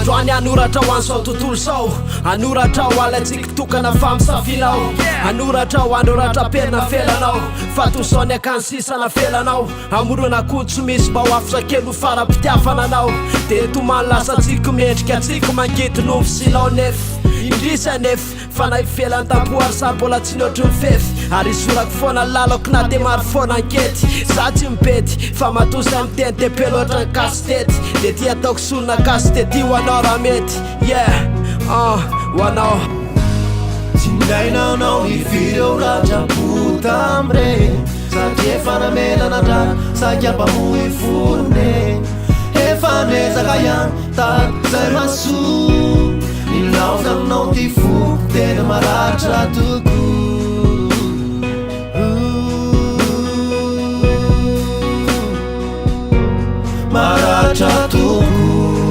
androany anoratra ho an'izao tontolo zao anoratra ho alatsika tokana famisafinao anoratra ho anoratra perina felanao fa toizao ny akany sisana felanao amorona kodso misy mba ho afisakely ho fara-pitiafana anao de tomany lasatsika mendrika atsika mangety novo silao nefy indrisa nefy fa na ifelany tampoary sa mbola tsy notry mifefy ary isorako foana lalako na de maro foana ankety za tsy mipety fa matosy amin'ny teny tepe loatra ny kasitety de ty ataoko solona kasitety ho anao raha mety ho anao tsy ndainanao ifireo raha-drapo tamre satria efa namelana ndra saky ampamohy forone efa nezaka ihany tazay maso nilaoza aminao ty foko tena maratra toko maratra toko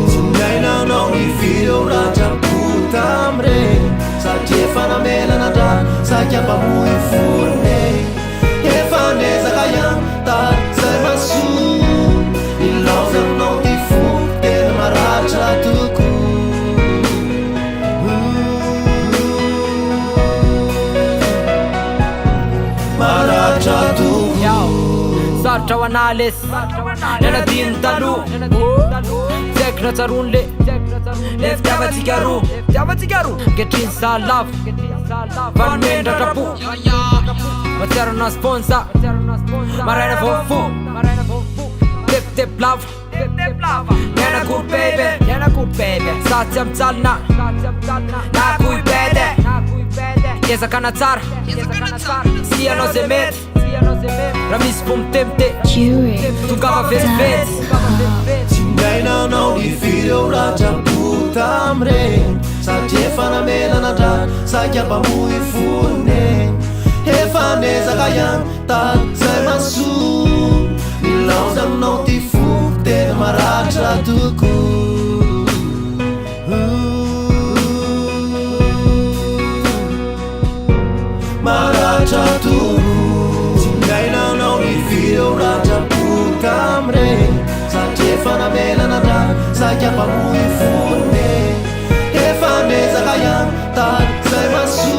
tsy ndainanao ifireo raha-drapo tamre satria efa namelana ndra saky ampamohy forone efa nezaka ihany tazay maso nilaoza aminao ty foko tena maratra toko maratra toko sarotra ho anales nanadiny talo tsaiko natsarony le fitiavatsika ro anketriny salavo vanomendratrapo matsiarana sponsa maraina vofo tepitepy lavo nianakory bebe satsy amtsalina nakoy bede ezakana tsara sianao ze mety raha misy vo mitemite tongava vetivety tsy ndainanao ifireo raha-drapo tamre satria efa namelana ndra saky ampamohy forone efa nezaka ihany tazay maso nilaoza aminao ty foko tena maratra toko maratra toko tsy ndainanao ifireo raha-drapo tamre satria efa namelana ndra saky ampamohy forone efa nezaka ihany tazay maso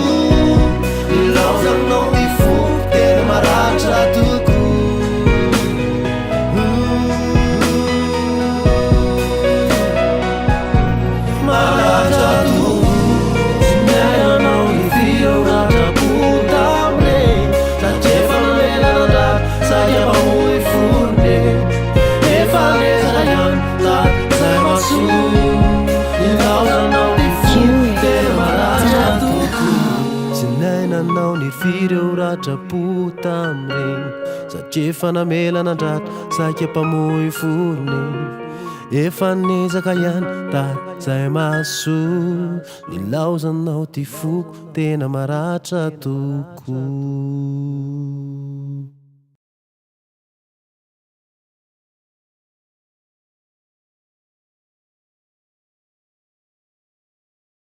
nilaoza aminao ty foko tena maratra toko maratra toko tsy ndainanao ifireo raha-drapo tamre satria efa namelana ndra saky ampamohy forone efa nezaka ihany tazay maso nilaoza aminao ty foko tena maratra toko tsy ndainanao nifireo raha-drapo tamregny satria efa namelana ndratra saky ampamohy forone efa nezaka ihany tazay maso nilaozanao ty foko tena maratra toko